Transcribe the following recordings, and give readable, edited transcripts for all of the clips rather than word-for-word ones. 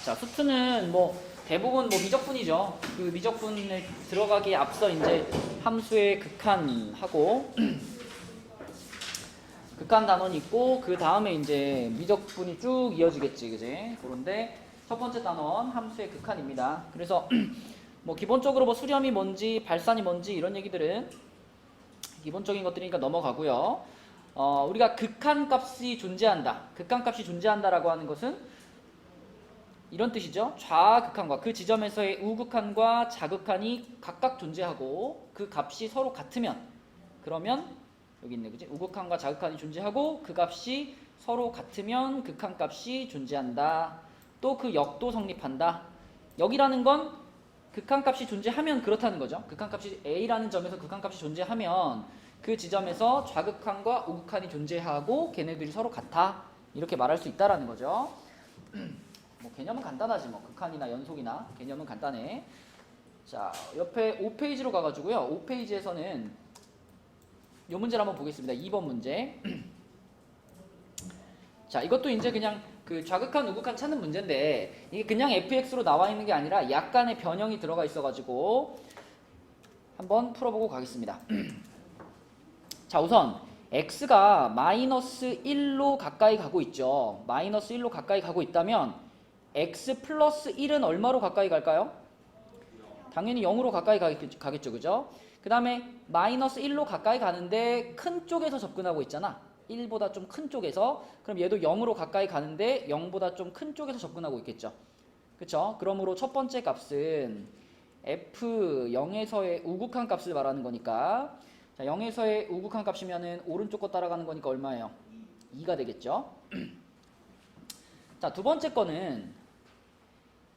자, 수투는 뭐 대부분 뭐 미적분이죠. 그 미적분에 들어가기에 앞서 이제 함수의 극한하고 극한 단원이 있고 그 다음에 이제 미적분이 쭉 이어지겠지, 그지? 그런데 첫 번째 단원 함수의 극한입니다. 그래서 뭐 기본적으로 뭐 수렴이 뭔지 발산이 뭔지 이런 얘기들은 기본적인 것들이니까 넘어가고요. 우리가 극한값이 존재한다. 극한값이 존재한다라고 하는 것은 이런 뜻이죠. 좌극한과 그 지점에서의 우극한과 자극한이 각각 존재하고 그 값이 서로 같으면 그러면 여기 있네, 그지? 우극한과 자극한이 존재하고 그 값이 서로 같으면 극한값이 존재한다. 또 그 역도 성립한다. 여기라는 건 극한값이 존재하면 그렇다는 거죠. 극한값이 A라는 점에서 극한값이 존재하면 그 지점에서 좌극한과 우극한이 존재하고 걔네들이 서로 같아. 이렇게 말할 수 있다라는 거죠. 뭐 개념은 간단하지 뭐 극한이나 연속이나 개념은 간단해. 자, 옆에 5페이지로 가가지고요. 5페이지에서는 이 문제를 한번 보겠습니다. 2번 문제. 자, 이것도 이제 그냥 그 좌극한 우극한 찾는 문제인데 이게 그냥 fx로 나와 있는 게 아니라 약간의 변형이 들어가 있어가지고 한번 풀어보고 가겠습니다. 자, 우선 x가 마이너스 1로 가까이 가고 있죠. 마이너스 1로 가까이 가고 있다면 x 플러스 1은 얼마로 가까이 갈까요? 당연히 0으로 가까이 가겠죠. 그죠? 그 다음에 마이너스 1로 가까이 가는데 큰 쪽에서 접근하고 있잖아. 1보다 좀 큰 쪽에서. 그럼 얘도 0으로 가까이 가는데 0보다 좀 큰 쪽에서 접근하고 있겠죠. 그쵸? 그러므로 첫 번째 값은 f0에서의 우극한 값을 말하는 거니까 자, 0에서의 우극한 값이면은 오른쪽 거 따라가는 거니까 얼마예요? 2가 되겠죠. 자, 두 번째 거는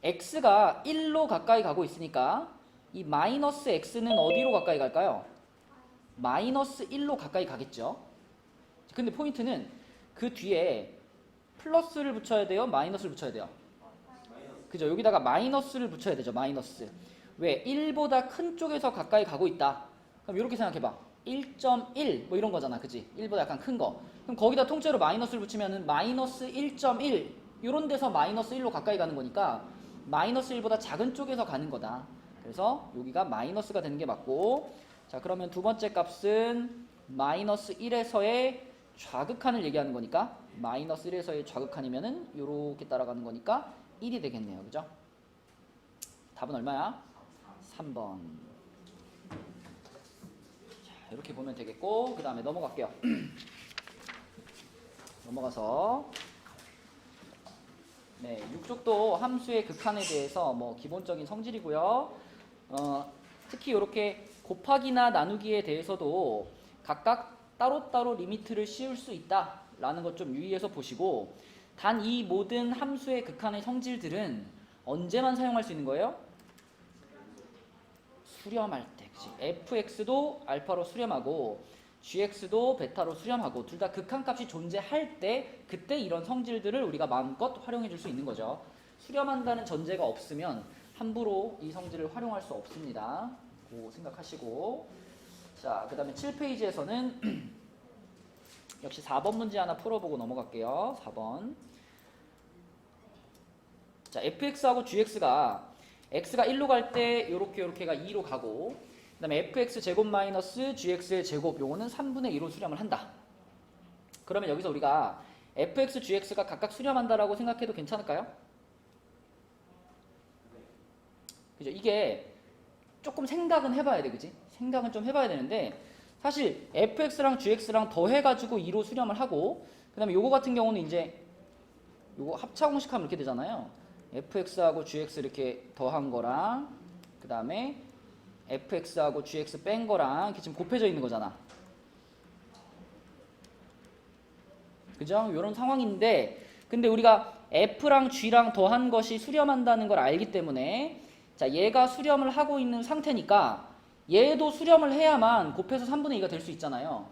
x가 1로 가까이 가고 있으니까 이 마이너스 x는 어디로 가까이 갈까요? 마이너스 1로 가까이 가겠죠. 근데 포인트는 그 뒤에 플러스를 붙여야 돼요? 마이너스를 붙여야 돼요? 그죠? 여기다가 마이너스를 붙여야 되죠. 마이너스. 왜? 1보다 큰 쪽에서 가까이 가고 있다. 그럼 이렇게 생각해봐. 1.1 뭐 이런 거잖아. 그지? 1보다 약간 큰 거. 그럼 거기다 통째로 마이너스를 붙이면은 마이너스 1.1 이런 데서 마이너스 1로 가까이 가는 거니까 마이너스 1보다 작은 쪽에서 가는 거다. 그래서 여기가 마이너스가 되는 게 맞고 자, 그러면 두 번째 값은 마이너스 1에서의 좌극한을 얘기하는 거니까 마이너스 1에서의 좌극한이면은 요렇게 따라가는 거니까 1이 되겠네요. 그죠? 답은 얼마야? 3번. 자, 이렇게 보면 되겠고 그 다음에 넘어갈게요. 넘어가서 네, 6쪽도 함수의 극한에 대해서 뭐 기본적인 성질이고요. 특히 이렇게 곱하기나 나누기에 대해서도 각각 따로따로 리미트를 씌울 수 있다라는 것 좀 유의해서 보시고 단 이 모든 함수의 극한의 성질들은 언제만 사용할 수 있는 거예요? 수렴할 때. 그치? fx도 알파로 수렴하고 gx도 베타로 수렴하고 둘 다 극한값이 존재할 때 그때 이런 성질들을 우리가 마음껏 활용해 줄 수 있는 거죠. 수렴한다는 전제가 없으면 함부로 이 성질을 활용할 수 없습니다. 고 생각하시고 자, 그 다음에 7페이지에서는 역시 4번 문제 하나 풀어보고 넘어갈게요. 4번. 자, fx하고 gx가 x가 1로 갈 때 요렇게가 2로 가고 그 다음에 fx 제곱 마이너스 gx의 제곱 요거는 3분의 2로 수렴을 한다. 그러면 여기서 우리가 fx, gx가 각각 수렴한다라고 생각해도 괜찮을까요? 그죠? 이게 조금 생각은 해봐야 돼. 그지? 생각은 좀 해봐야 되는데 사실 fx랑 gx랑 더해가지고 2로 수렴을 하고 그 다음에 요거 같은 경우는 이제 요거 합차공식하면 이렇게 되잖아요. fx하고 gx 이렇게 더한 거랑 그 다음에 fx하고 gx 뺀 거랑 이렇게 지금 곱해져 있는 거잖아. 그죠? 요런 상황인데 근데 우리가 f랑 g랑 더한 것이 수렴한다는 걸 알기 때문에 자, 얘가 수렴을 하고 있는 상태니까 얘도 수렴을 해야만 곱해서 3분의 2가 될 수 있잖아요.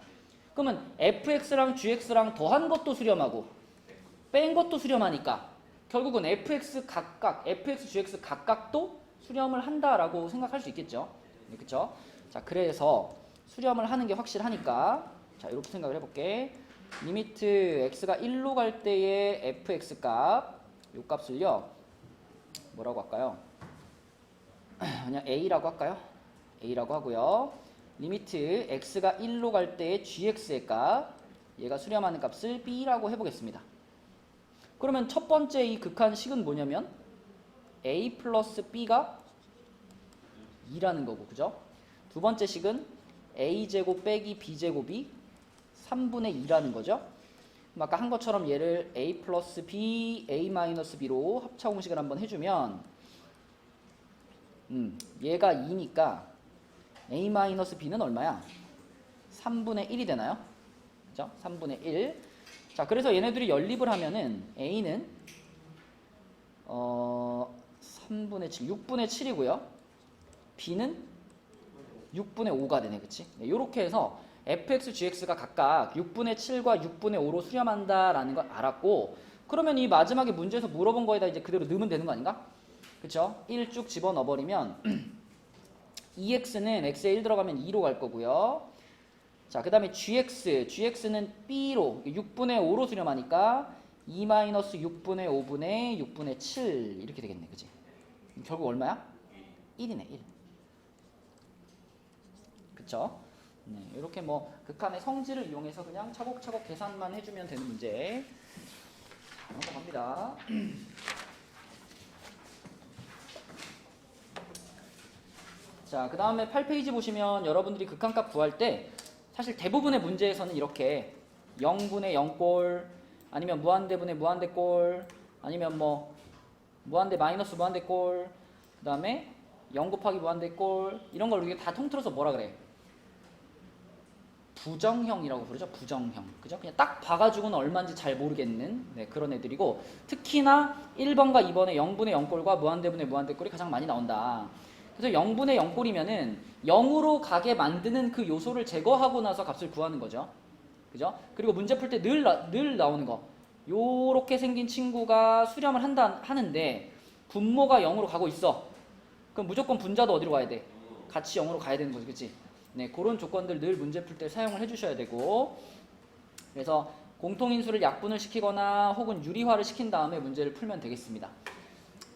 그러면 fx랑 gx랑 더한 것도 수렴하고 뺀 것도 수렴하니까 결국은 fx, gx 각각도 수렴을 한다라고 생각할 수 있겠죠. 네, 그쵸? 자, 그래서 수렴을 하는 게 확실하니까 자, 이렇게 생각을 해볼게. 리미트 x가 1로 갈 때의 fx 값, 요 값을요 뭐라고 할까요? 그냥 a라고 할까요? a라고 하고요. 리미트 x가 1로 갈 때의 gx의 값, 얘가 수렴하는 값을 b라고 해보겠습니다. 그러면 첫 번째 이 극한식은 뭐냐면 a 플러스 b가 2라는 거고, 그죠? 두 번째 식은 a제곱 빼기 b제곱이 3분의 2라는 거죠. 그럼 아까 한 것처럼 얘를 a 플러스 b, a 마이너스 b로 합차공식을 한번 해주면 얘가 2니까 a 마이너스 b는 얼마야? 3분의 1이 되나요? 그죠? 3분의 1. 자, 그래서 얘네들이 연립을 하면은 a는 3분의 7, 6분의 7이고요. b는 6분의 5가 되네, 그치? 네, 요렇게 해서 fx, gx가 각각 6분의 7과 6분의 5로 수렴한다라는 걸 알았고, 그러면 이 마지막에 문제에서 물어본 거에다 이제 그대로 넣으면 되는 거 아닌가? 그쵸? 1 쭉 집어넣어버리면 2x는 x에 1 들어가면 2로 갈 거고요. 자, 그 다음에 gx는 b로 6분의 5로 수렴하니까 2-6분의 5분의 6분의 7 이렇게 되겠네, 그치? 결국 얼마야? 1이네, 1. 그쵸? 네, 이렇게 뭐 극한의 성질을 이용해서 그냥 차곡차곡 계산만 해주면 되는 문제. 자, 넘어갑니다. 자, 그 다음에 8페이지 보시면 여러분들이 극한값 구할 때 사실 대부분의 문제에서는 이렇게 0분의 0꼴, 아니면 무한대분의 무한대꼴, 아니면 뭐 무한대 마이너스 무한대꼴, 그 다음에 0 곱하기 무한대꼴, 이런 걸 우리가 다 통틀어서 뭐라 그래? 부정형이라고 부르죠. 부정형. 그죠? 그냥 딱 봐가지고는 얼마인지 잘 모르겠는, 네, 그런 애들이고, 특히나 1번과 2번의 0분의 0꼴과 무한대분의 무한대꼴이 가장 많이 나온다. 그래서 0분의 0꼴이면은 0으로 가게 만드는 그 요소를 제거하고 나서 값을 구하는 거죠. 그죠? 그리고 문제 풀 때 늘 나오는 거. 요렇게 생긴 친구가 수렴을 하는데 분모가 0으로 가고 있어. 그럼 무조건 분자도 어디로 가야 돼? 같이 0으로 가야 되는 거지, 그치? 네, 그런 조건들 늘 문제 풀 때 사용을 해주셔야 되고, 그래서 공통인수를 약분을 시키거나 혹은 유리화를 시킨 다음에 문제를 풀면 되겠습니다.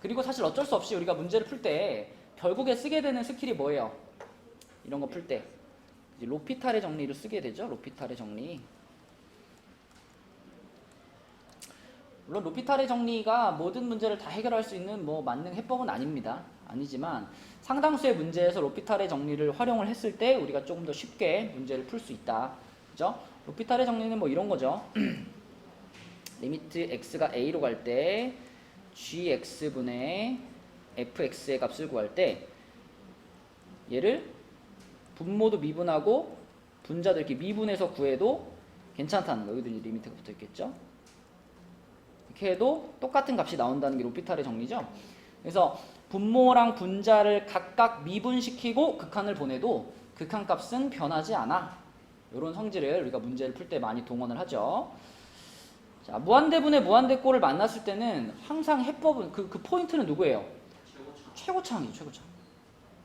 그리고 사실 어쩔 수 없이 우리가 문제를 풀 때 결국에 쓰게 되는 스킬이 뭐예요? 이런 거 풀 때 로피탈의 정리를 쓰게 되죠. 로피탈의 정리. 물론 로피탈의 정리가 모든 문제를 다 해결할 수 있는 뭐 만능 해법은 아니지만 상당수의 문제에서 로피탈의 정리를 활용을 했을 때 우리가 조금 더 쉽게 문제를 풀 수 있다. 그죠? 로피탈의 정리는 뭐 이런 거죠. 리미트 x가 a로 갈 때 gx분의 fx의 값을 구할 때 얘를 분모도 미분하고 분자도 이렇게 미분해서 구해도 괜찮다는 거. 여기도 이제 리미트가 붙어 있겠죠. 이렇게 해도 똑같은 값이 나온다는 게 로피탈의 정리죠. 그래서 분모랑 분자를 각각 미분시키고 극한을 보내도 극한값은 변하지 않아. 이런 성질을 우리가 문제를 풀 때 많이 동원을 하죠. 자, 무한대분의 무한대꼴을 만났을 때는 항상 해법은 그 포인트는 누구예요? 최고차항이죠. 최고차항.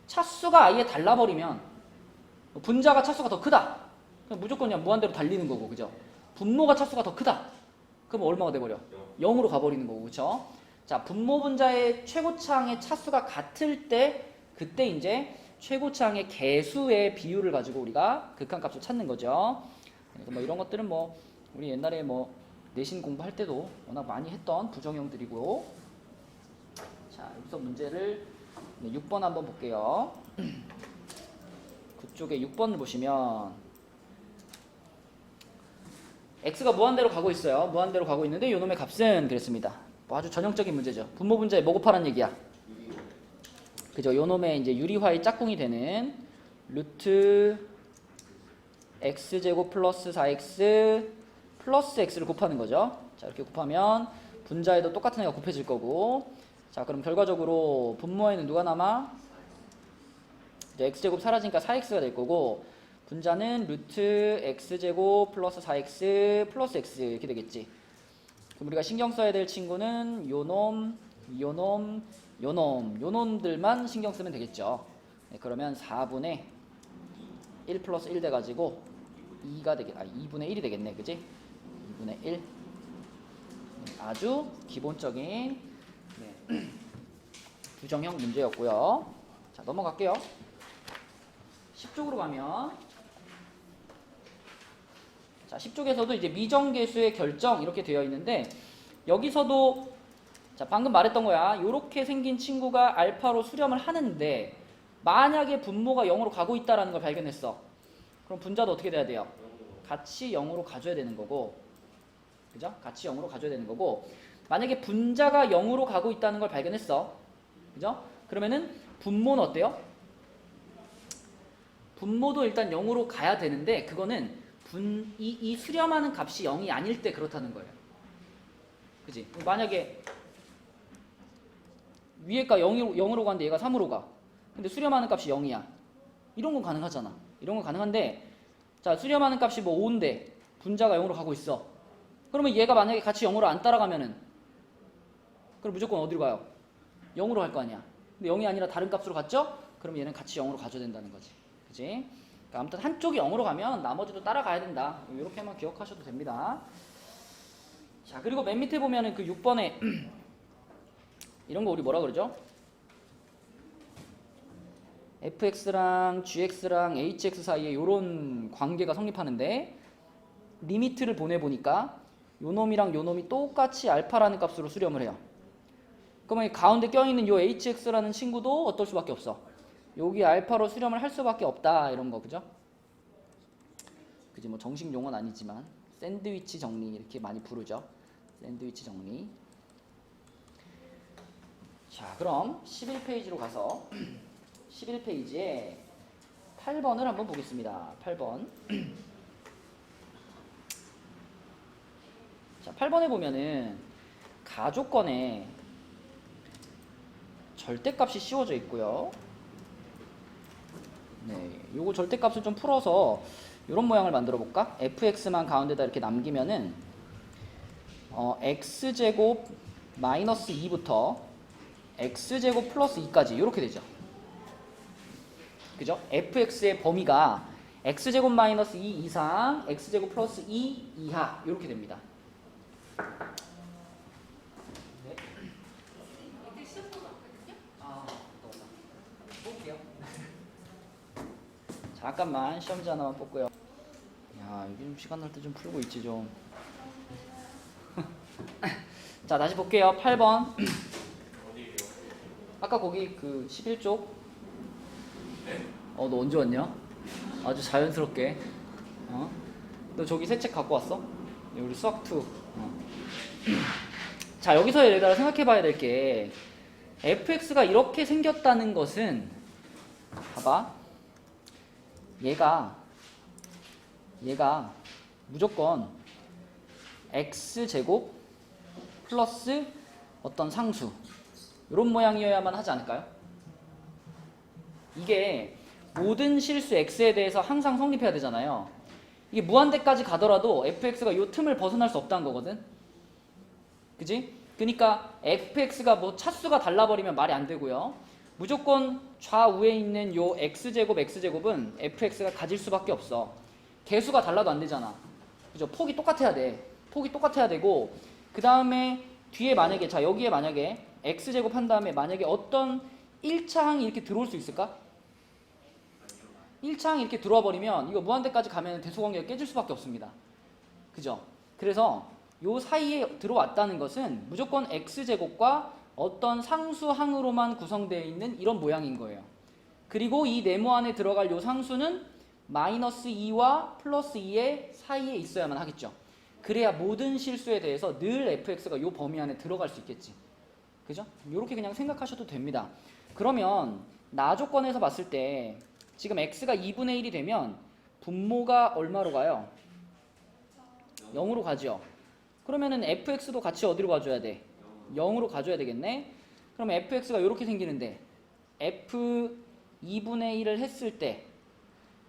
차수가 아예 달라버리면 분자가 차수가 더 크다. 그럼 무조건 그냥 무한대로 달리는 거고, 그죠? 분모가 차수가 더 크다. 그럼 얼마가 돼버려? 0으로 가버리는 거고, 그쵸? 자, 분모 분자의 최고차항의 차수가 같을 때 그때 이제 최고차항의 개수의 비율을 가지고 우리가 극한값을 찾는 거죠. 그래서 뭐 이런 것들은 뭐 우리 옛날에 뭐 내신 공부할 때도 워낙 많이 했던 부정형들이고. 자, 여기서 문제를 6번 한번 볼게요. 그쪽에 6번을 보시면 x가 무한대로 가고 있어요. 무한대로 가고 있는데 요놈의 값은 그랬습니다. 뭐 아주 전형적인 문제죠. 분모 분자에 뭐 곱하라는 얘기야? 그죠? 요놈의 이제 유리화의 짝꿍이 되는 루트 x제곱 플러스 4x 플러스 x를 곱하는 거죠. 자, 이렇게 곱하면 분자에도 똑같은 애가 곱해질 거고, 자, 그럼 결과적으로 분모에는 누가 남아? 이제 x제곱 사라지니까 4x가 될 거고, 분자는 루트 x제곱 플러스 4x 플러스 x 이렇게 되겠지. 그럼 우리가 신경 써야 될 친구는 요놈들만 신경 쓰면 되겠죠. 네, 그러면 4분의 1 플러스 1 돼가지고 2분의 1이 되겠네, 그지? 2분의 1. 네, 아주 기본적인 부정형 문제였고요. 자, 넘어갈게요. 10쪽으로 가면 자, 10쪽에서도 이제 미정계수의 결정 이렇게 되어 있는데 여기서도 자, 방금 말했던 거야. 이렇게 생긴 친구가 알파로 수렴을 하는데 만약에 분모가 0으로 가고 있다는 걸 발견했어. 그럼 분자도 어떻게 돼야 돼요? 같이 0으로 가줘야 되는 거고, 그죠? 같이 0으로 가줘야 되는 거고, 만약에 분자가 0으로 가고 있다는 걸 발견했어. 그죠? 그러면은 분모는 어때요? 분모도 일단 0으로 가야 되는데 그거는 이 수렴하는 값이 0이 아닐 때 그렇다는 거예요. 그지? 만약에 위에가 0으로 가는데 얘가 3으로 가. 근데 수렴하는 값이 0이야. 이런 건 가능하잖아. 이런 건 가능한데 자, 수렴하는 값이 뭐 5인데 분자가 0으로 가고 있어. 그러면 얘가 만약에 같이 0으로 안 따라가면은 그럼 무조건 어디로 가요? 0으로 갈 거 아니야. 근데 0이 아니라 다른 값으로 갔죠? 그럼 얘는 같이 0으로 가줘야 된다는 거지. 그지? 그러니까 아무튼 한쪽이 0으로 가면 나머지도 따라가야 된다. 이렇게만 기억하셔도 됩니다. 자, 그리고 맨 밑에 보면은 그 6번에 이런 거 우리 뭐라 그러죠? fx랑 gx랑 hx 사이에 이런 관계가 성립하는데 리미트를 보내보니까 요 놈이랑 요 놈이 똑같이 알파라는 값으로 수렴을 해요. 그러면 가운데 껴있는 요 hx라는 친구도 어떨 수밖에 없어. 여기 알파로 수렴을 할 수밖에 없다. 이런 거 그죠? 그지? 뭐 정식 용어는 아니지만 샌드위치 정리 이렇게 많이 부르죠. 샌드위치 정리. 자, 그럼 11페이지로 가서 11페이지에 8번을 한번 보겠습니다. 8번. 자, 8번에 보면은 가조건에 절대값이 씌워져 있고요. 네, 요거 절대값을 좀 풀어서 이런 모양을 만들어 볼까? fx만 가운데다 이렇게 남기면은 x제곱 마이너스 2부터 x제곱 플러스 2까지 이렇게 되죠. 그죠? fx의 범위가 x제곱 마이너스 2 이상 x제곱 플러스 2 이하 이렇게 됩니다. 네. 뽑을게요. 잠깐만 시험지 하나만 뽑고요. 야, 여기 좀 시간 날 때 좀 풀고 있지 좀. 자, 다시 볼게요. 8번. 아까 거기 그 11쪽. 너 언제 왔냐? 아주 자연스럽게. 너 저기 새 책 갖고 왔어? 우리 수학2. 자, 여기서 예를 들어 생각해 봐야 될 게 fx가 이렇게 생겼다는 것은 봐봐. 얘가 무조건 x제곱 플러스 어떤 상수 이런 모양이어야만 하지 않을까요? 이게 모든 실수 x에 대해서 항상 성립해야 되잖아요. 이게 무한대까지 가더라도 fx가 이 틈을 벗어날 수 없다는 거거든. 그지? 그러니까 fx가 뭐 차수가 달라버리면 말이 안 되고요. 무조건 좌우에 있는 요 x제곱은 fx가 가질 수밖에 없어. 개수가 달라도 안 되잖아. 그죠? 폭이 똑같아야 돼. 폭이 똑같아야 되고 그 다음에 뒤에 만약에 자 여기에 만약에 x제곱 한 다음에 만약에 어떤 1차항이 이렇게 들어올 수 있을까? 1차항이 이렇게 들어와 버리면 이거 무한대까지 가면 대소관계가 깨질 수밖에 없습니다. 그죠? 그래서 요 사이에 들어왔다는 것은 무조건 x제곱과 어떤 상수항으로만 구성되어 있는 이런 모양인 거예요. 그리고 이 네모 안에 들어갈 요 상수는 마이너스 2와 플러스 2의 사이에 있어야만 하겠죠. 그래야 모든 실수에 대해서 늘 fx가 요 범위 안에 들어갈 수 있겠지. 그죠? 요렇게 그냥 생각하셔도 됩니다. 그러면 나 조건에서 봤을 때 지금 x가 2분의 1이 되면 분모가 얼마로 가요? 0으로 가죠. 그러면은 fx도 같이 어디로 가줘야 돼? 0으로 가줘야 되겠네. 그럼 fx가 이렇게 생기는데 f 2분의 1을 했을 때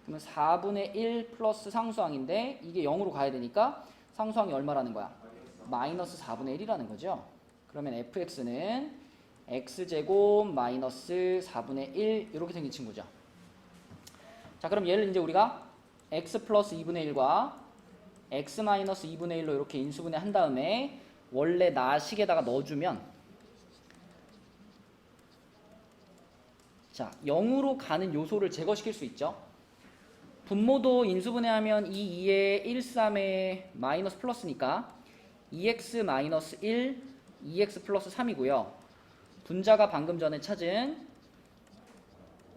그러면 4분의 1 플러스 상수항인데 이게 0으로 가야 되니까 상수항이 얼마라는 거야? 마이너스 4분의 1이라는 거죠. 그러면 fx는 x제곱 마이너스 4분의 1 이렇게 생긴 친구죠. 자, 그럼 얘를 이제 우리가 x 플러스 2분의 1과 x 마이너스 2분의 1로 이렇게 인수분해 한 다음에 원래 나식에다가 넣어주면 자, 0으로 가는 요소를 제거시킬 수 있죠. 분모도 인수분해하면 2, 2에 1, 3에 마이너스 플러스니까 2x 마이너스 1, 2x 플러스 3이고요. 분자가 방금 전에 찾은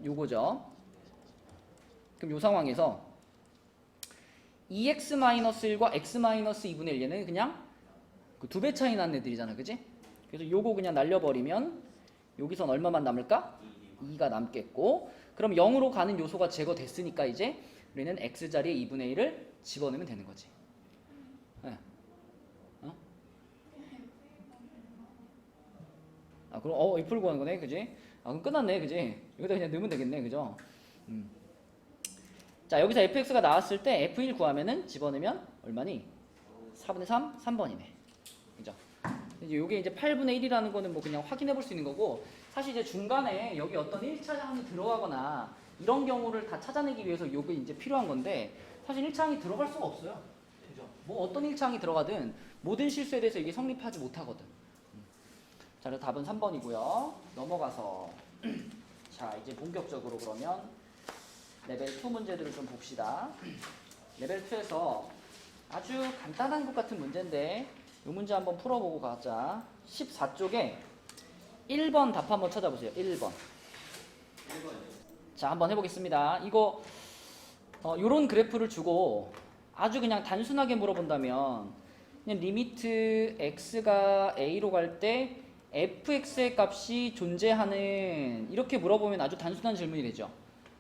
요거죠. 그럼 요 상황에서 2x-1과 x-2분의 1 얘는 그냥 그 2배 차이 나는 애들이잖아, 그지? 그래서 요거 그냥 날려버리면 여기선 얼마만 남을까? 2가 남겠고, 그럼 0으로 가는 요소가 제거됐으니까 이제 우리는 x자리에 2분의 1을 집어넣으면 되는 거지. 네. 어? 아, 그럼 F를 구하는 거네, 그지? 아, 그럼 끝났네, 그지? 여기다 그냥 넣으면 되겠네, 그죠? 자, 여기서 fx가 나왔을 때 f1 구하면은 집어넣으면 얼마니? 4분의 3? 3번이네. 그죠? 이제 요게 이제 8분의 1이라는 거는 뭐 그냥 확인해 볼 수 있는 거고, 사실 이제 중간에 여기 어떤 1차항이 들어가거나 이런 경우를 다 찾아내기 위해서 요게 이제 필요한 건데, 사실 1차항이 들어갈 수가 없어요. 그죠? 뭐 어떤 1차항이 들어가든 모든 실수에 대해서 이게 성립하지 못하거든. 자, 그래서 답은 3번이고요. 넘어가서 자, 이제 본격적으로 그러면 레벨 2 문제들을 좀 봅시다. 레벨 2에서 아주 간단한 것 같은 문제인데 이 문제 한번 풀어보고 가자. 14쪽에 1번 답 한번 찾아보세요. 1번. 자, 한번 해보겠습니다. 이거 요런 그래프를 주고 아주 그냥 단순하게 물어본다면 그냥 리미트 x가 a로 갈 때 fx의 값이 존재하는, 이렇게 물어보면 아주 단순한 질문이 되죠.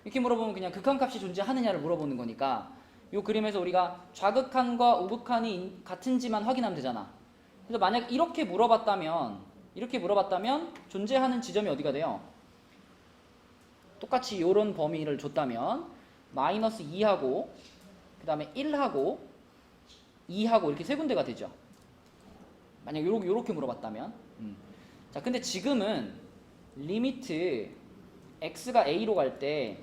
이렇게 물어보면 그냥 극한값이 존재하느냐를 물어보는 거니까 이 그림에서 우리가 좌극한과 우극한이 같은지만 확인하면 되잖아. 그래서 만약 이렇게 물어봤다면 존재하는 지점이 어디가 돼요? 똑같이 이런 범위를 줬다면 마이너스 2하고 그 다음에 1하고 2하고 이렇게 세 군데가 되죠. 만약 요렇게 물어봤다면 자, 근데 지금은 리미트 x가 a로 갈 때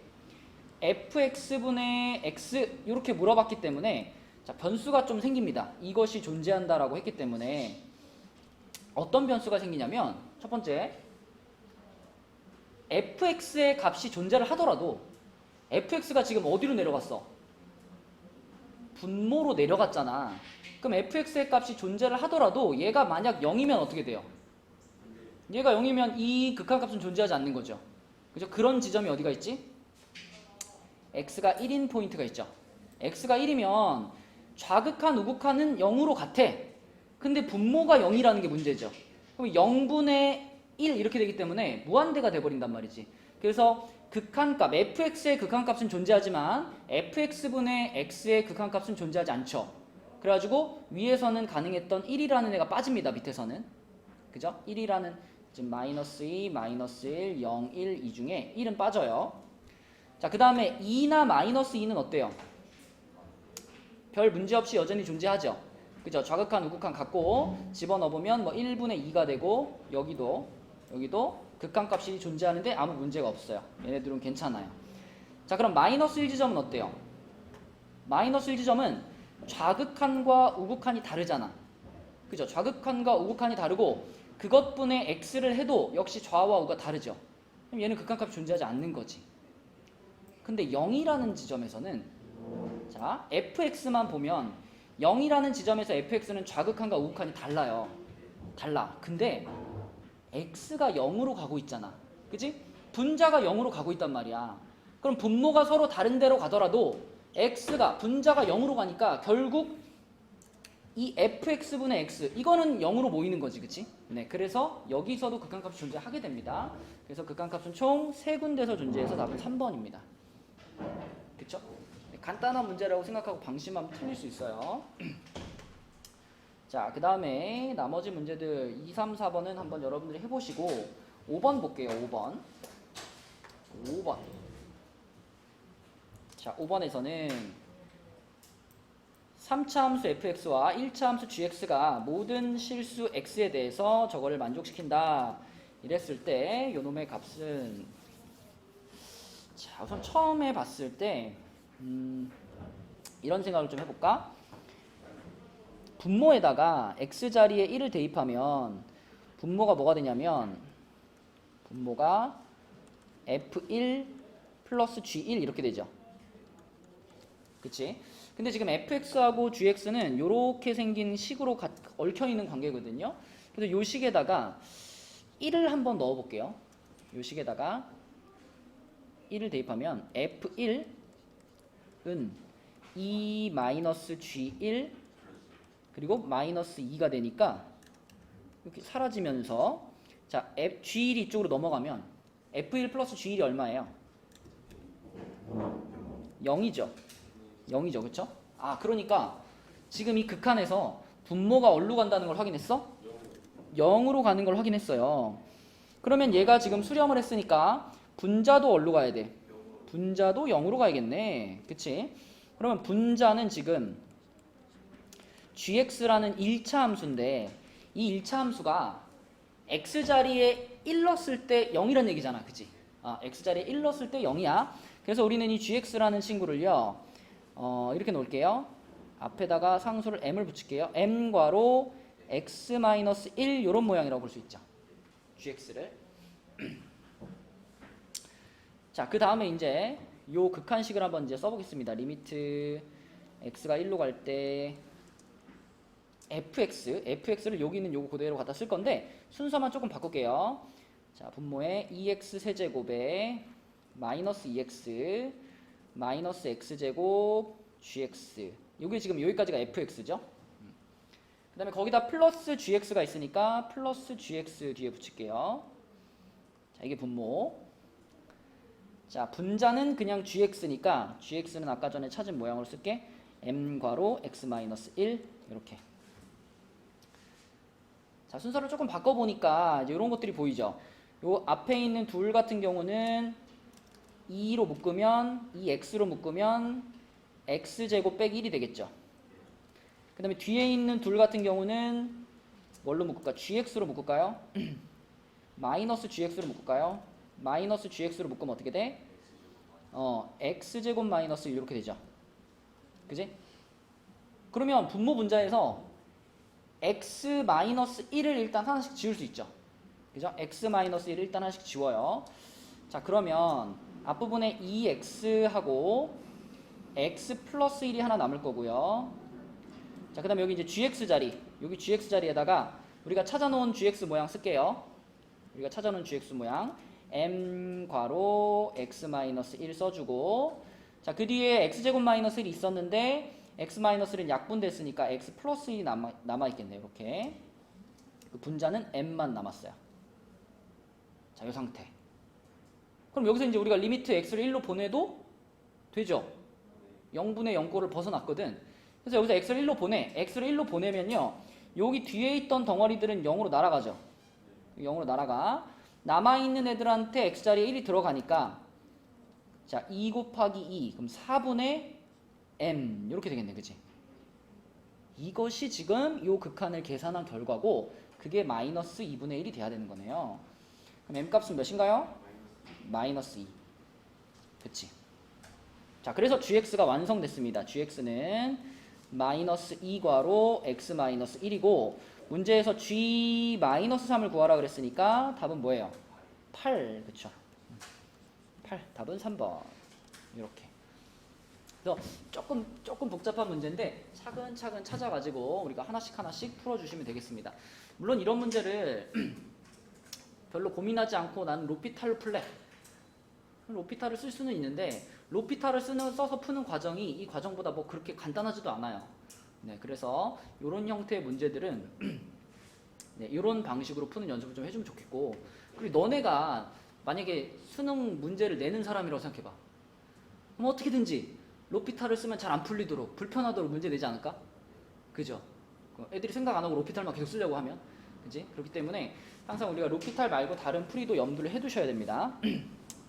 fx분의 x 이렇게 물어봤기 때문에 자, 변수가 좀 생깁니다. 이것이 존재한다라고 했기 때문에 어떤 변수가 생기냐면 첫 번째, fx의 값이 존재를 하더라도 fx가 지금 어디로 내려갔어? 분모로 내려갔잖아. 그럼 fx의 값이 존재를 하더라도 얘가 만약 0이면 어떻게 돼요? 얘가 0이면 이 극한값은 존재하지 않는 거죠. 그죠? 그런 지점이 어디가 있지? x가 1인 포인트가 있죠. x가 1이면 좌극한 우극한은 0으로 같아. 근데 분모가 0이라는 게 문제죠. 그럼 0분의 1 이렇게 되기 때문에 무한대가 돼버린단 말이지. 그래서 극한값 fx의 극한값은 존재하지만 fx분의 x의 극한값은 존재하지 않죠. 그래가지고 위에서는 가능했던 1이라는 애가 빠집니다. 밑에서는. 그죠? 1이라는 지금 마이너스 2, 마이너스 1, 0, 1, 2 중에 1은 빠져요. 자, 그 다음에 2나 마이너스 2는 어때요? 별 문제 없이 여전히 존재하죠. 그죠? 좌극한, 우극한 같고 집어넣으면 뭐 1분의 2가 되고 여기도 극한값이 존재하는데 아무 문제가 없어요. 얘네들은 괜찮아요. 자, 그럼 마이너스 1지점은 어때요? 마이너스 1지점은 좌극한과 우극한이 다르잖아. 그죠? 좌극한과 우극한이 다르고 그것분의 x를 해도 역시 좌와 우가 다르죠. 그럼 얘는 극한값이 존재하지 않는 거지. 근데 0이라는 지점에서는 자, fx만 보면 0이라는 지점에서 fx는 좌극한과 우극한이 달라요. 달라. 근데 x가 0으로 가고 있잖아. 그치? 분자가 0으로 가고 있단 말이야. 그럼 분모가 서로 다른 데로 가더라도 분자가 0으로 가니까 결국 이 fx분의 x 이거는 0으로 모이는 거지. 그치? 네, 그래서 여기서도 극한값이 존재하게 됩니다. 그래서 극한값은 총 3군데서 존재해서 답은 3번입니다. 그쵸? 네, 간단한 문제라고 생각하고 방심하면 틀릴 수 있어요. 자, 그 다음에 나머지 문제들 2, 3, 4번은 한번 여러분들이 해보시고 5번 볼게요. 5번. 자, 5번에서는 3차 함수 fx와 1차 함수 gx가 모든 실수 x에 대해서 저거를 만족시킨다 이랬을 때 요놈의 값은, 자, 우선 처음에 봤을 때 이런 생각을 좀 해볼까? 분모에다가 x자리에 1을 대입하면 분모가 뭐가 되냐면 분모가 F1 플러스 G1 이렇게 되죠. 그치? 근데 지금 fx하고 gx는 이렇게 생긴 식으로 얽혀있는 관계거든요. 그래서 이 식에다가 1을 한번 넣어볼게요. 이 식에다가 1을 대입하면 f1은 2-g1 그리고 마이너스 2가 되니까 이렇게 사라지면서 자 g1이 이쪽으로 넘어가면 f1 플러스 g1이 얼마예요? 0이죠. 0이죠. 그쵸? 아 그러니까 지금 이 극한에서 분모가 어디로 간다는 걸 확인했어? 0으로 가는 걸 확인했어요. 그러면 얘가 지금 수렴을 했으니까 분자도 어디로 가야 돼? 분자도 0으로 가야겠네. 그치? 그러면 분자는 지금 gx라는 1차 함수인데 이 1차 함수가 x자리에 1 넣었을 때 0이란 얘기잖아. 그치? x자리에 1 넣었을 때 0이야. 그래서 우리는 이 gx라는 친구를요 이렇게 놓을게요. 앞에다가 상수를 m을 붙일게요. m괄호 x-1 이런 모양이라고 볼 수 있죠. gx를. 자, 그 다음에 이제 요 극한식을 한번 이제 써보겠습니다. 리미트 x가 1로 갈 때 fx를 여기 있는 요거 그대로 갖다 쓸 건데 순서만 조금 바꿀게요. 자, 분모에 2x 세제곱에 마이너스 2x 마이너스 x제곱 gx 요게 지금 여기까지가 fx죠. 그 다음에 거기다 플러스 gx가 있으니까 플러스 gx 뒤에 붙일게요. 자 이게 분모. 자 분자는 그냥 gx니까 gx는 아까 전에 찾은 모양으로 쓸게. m괄호 x-1 이렇게. 자 순서를 조금 바꿔보니까 이제 이런 것들이 보이죠. 요 앞에 있는 둘 같은 경우는 2로 묶으면 2x로 묶으면 x제곱 빼기 1이 되겠죠. 그 다음에 뒤에 있는 둘 같은 경우는 뭘로 묶을까? gx로 묶을까요? 마이너스 gx로 묶을까요? 마이너스 gx로 묶으면 어떻게 돼? x제곱 마이너스 이렇게 되죠. 그지? 그러면 분모 분자에서 x 마이너스 1을 일단 하나씩 지울 수 있죠. 그죠? x 마이너스 1을 일단 하나씩 지워요. 자 그러면 앞부분에 2x하고 x 플러스 1이 하나 남을 거고요. 자, 그 다음에 여기 이제 gx 자리, 여기 gx 자리에다가 우리가 찾아놓은 gx 모양 쓸게요. 우리가 찾아놓은 gx 모양 m 괄호 x-1 써주고 자, 그 뒤에 x제곱 마이너스 1이 있었는데 x-1은 약분됐으니까 x 플러스 1이 남아있겠네요. 이렇게 그 분자는 m만 남았어요. 자, 이 상태. 그럼 여기서 이제 우리가 리미트 x를 1로 보내도 되죠. 0분의 0꼴을 벗어났거든. 그래서 여기서 x를 1로 보내. x를 1로 보내면요. 여기 뒤에 있던 덩어리들은 0으로 날아가죠. 0으로 날아가. 남아있는 애들한테 x자리에 1이 들어가니까 자, 2 곱하기 2 그럼 4분의 m 이렇게 되겠네. 그치? 이것이 지금 요 극한을 계산한 결과고 그게 마이너스 2분의 1이 돼야 되는 거네요. 그럼 m 값은 몇인가요? 마이너스 2. 그치? 자, 그래서 gx가 완성됐습니다. gx는 마이너스 2괄호 x 마이너스 1이고 문제에서 g 마이너스 3을 구하라 그랬으니까 답은 뭐예요? 8. 그쵸? 8. 답은 3번. 이렇게. 그래서 조금 복잡한 문제인데 차근차근 찾아가지고 우리가 하나씩 풀어주시면 되겠습니다. 물론 이런 문제를 별로 고민하지 않고 나는 로피탈로 풀래. 로피탈을 쓸 수는 있는데 로피탈을 써서 푸는 과정이 이 과정보다 뭐 그렇게 간단하지도 않아요. 네, 그래서 이런 형태의 문제들은 네, 이런 방식으로 푸는 연습을 좀 해주면 좋겠고 그리고 너네가 만약에 수능 문제를 내는 사람이라고 생각해봐. 그럼 어떻게든지 로피탈을 쓰면 잘 안 풀리도록 불편하도록 문제 내지 않을까? 그죠? 애들이 생각 안 하고 로피탈만 계속 쓰려고 하면 그지? 그렇기 때문에 항상 우리가 로피탈 말고 다른 풀이도 염두를 해두셔야 됩니다.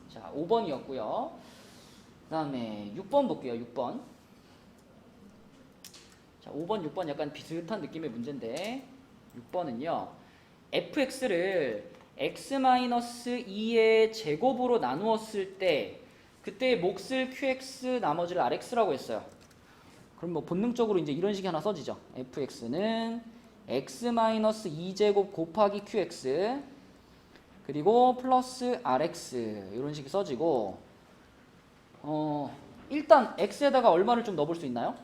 자, 5번이었고요. 그 다음에 6번 볼게요. 6번. 자, 5번, 6번 약간 비슷한 느낌의 문제인데 6번은요. fx를 x-2의 제곱으로 나누었을 때 그때 몫을 qx 나머지를 rx라고 했어요. 그럼 뭐 본능적으로 이제 이런 식이 하나 써지죠. fx는 x-2제곱 곱하기 qx 그리고 플러스 rx 이런 식이 써지고 일단 x에다가 얼마를 좀 넣어볼 수 있나요?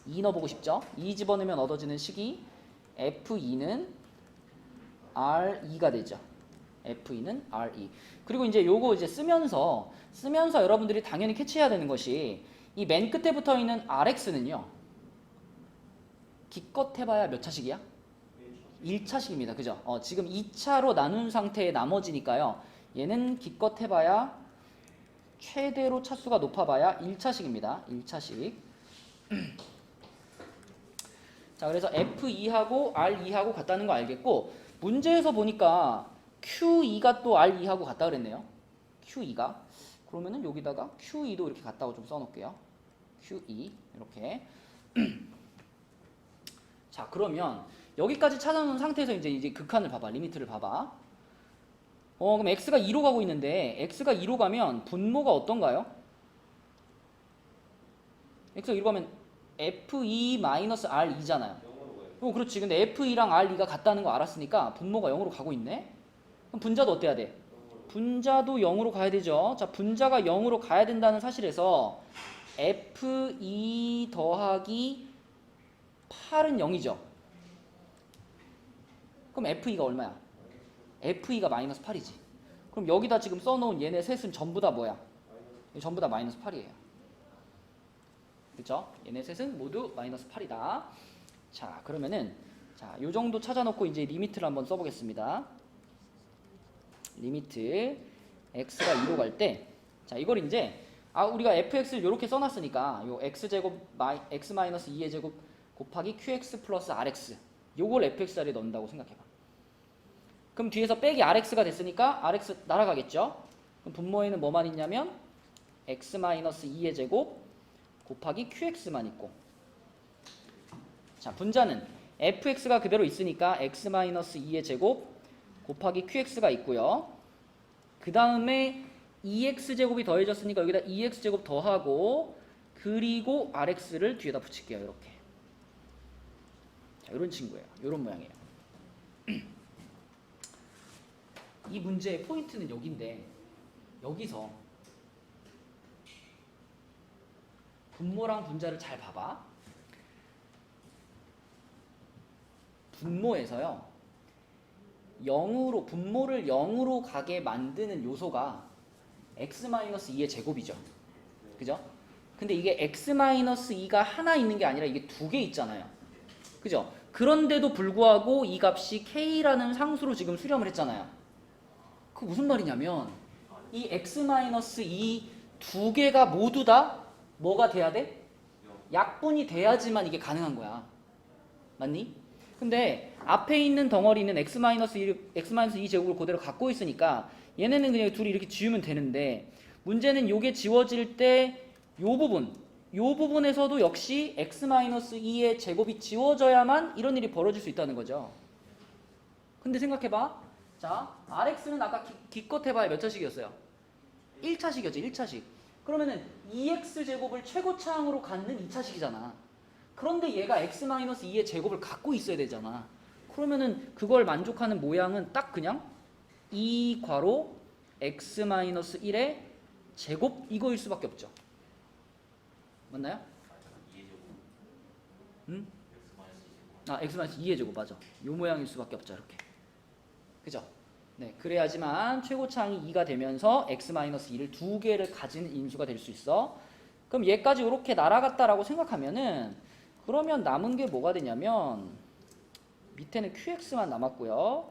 2 넣어보고 싶죠? 2 집어넣으면 얻어지는 식이 f2는 r2가 되죠. f2는 r2. 그리고 이제 요거 이제 쓰면서 여러분들이 당연히 캐치해야 되는 것이 이 맨 끝에 붙어 있는 rx는요. 기껏 해봐야 몇 차식이야? 1차식입니다. 그죠? 지금 2차로 나눈 상태의 나머지니까요. 얘는 기껏 해봐야 최대로 차수가 높아봐야 1차식입니다. 1차식. 자, 그래서 F2하고 R2하고 같다는 거 알겠고, 문제에서 보니까 Q2가 또 R2하고 같다 그랬네요. Q2가. 그러면은 여기다가 Q2도 이렇게 같다고 좀 써놓을게요. Q2 이렇게. 자, 그러면 여기까지 찾아놓은 상태에서 이제 극한을 봐봐. 리미트를 봐봐. 그럼 x가 2로 가고 있는데 x가 2로 가면 분모가 어떤가요? x가 2로 가면 f2-r2잖아요. 그렇지. 근데 f2랑 r2가 같다는 거 알았으니까 분모가 0으로 가고 있네. 그럼 분자도 어때야 돼? 분자도 0으로 가야 되죠. 자, 분자가 0으로 가야 된다는 사실에서 f2 더하기 8은 0이죠. 그럼 f2가 얼마야? f2가 마이너스 8이지. 그럼 여기다 지금 써놓은 얘네 셋은 전부 다 뭐야? 전부 다 마이너스 8이에요. 그쵸? 얘네 셋은 모두 마이너스 8이다. 자, 그러면은 요 정도 찾아놓고 이제 리미트를 한번 써보겠습니다. 리미트 x가 2로 갈 때, 자, 이걸 이제 우리가 fx를 이렇게 써놨으니까 요 x제곱 x-2의 제곱 곱하기 qx 플러스 rx 요걸 fx 자리에 넣는다고 생각해봐. 그럼 뒤에서 빼기 rx가 됐으니까 rx 날아가겠죠? 그럼 분모에는 뭐만 있냐면 x-2의 제곱 곱하기 qx만 있고, 자, 분자는 fx가 그대로 있으니까 x-2의 제곱 곱하기 qx가 있고요. 그 다음에 2x제곱이 더해졌으니까 여기다 2x제곱 더하고 그리고 rx를 뒤에다 붙일게요. 이렇게. 자, 이런 친구예요. 이런 모양이에요. 이 문제의 포인트는 여기인데, 여기서 분모랑 분자를 잘 봐봐. 분모에서요, 분모를 0으로 가게 만드는 요소가 x-2의 제곱이죠. 그죠? 근데 이게 x-2가 하나 있는 게 아니라 이게 두 개 있잖아요. 그죠? 그런데도 불구하고 이 값이 k라는 상수로 지금 수렴을 했잖아요. 그 무슨 말이냐면 이 x-2 두 개가 모두 다 뭐가 돼야 돼? 약분이 돼야지만 이게 가능한 거야. 맞니? 근데 앞에 있는 덩어리는 x-2 제곱을 그대로 갖고 있으니까 얘네는 그냥 둘이 이렇게 지우면 되는데, 문제는 요게 지워질 때 요 부분에서도 역시 x-2의 제곱이 지워져야만 이런 일이 벌어질 수 있다는 거죠. 근데 생각해봐. 자, rx는 아까 기껏 해봐야 몇 차식이었어요? 1차식이었죠. 1차식. 그러면은 2x제곱을 최고차항으로 갖는 2차식이잖아. 그런데 얘가 x-2의 제곱을 갖고 있어야 되잖아. 그러면은 그걸 만족하는 모양은 딱 그냥 2 괄호 x-1의 제곱 이거일 수밖에 없죠. 맞나요? 응? x-2의 제곱 맞아. 요 모양일 수밖에 없죠. 이렇게. 그죠? 네, 그래야지만 최고차항이 2가 되면서 x-2를 두 개를 가진 인수가 될 수 있어. 그럼 얘까지 이렇게 날아갔다라고 생각하면은, 그러면 남은 게 뭐가 되냐면 밑에는 qx만 남았고요.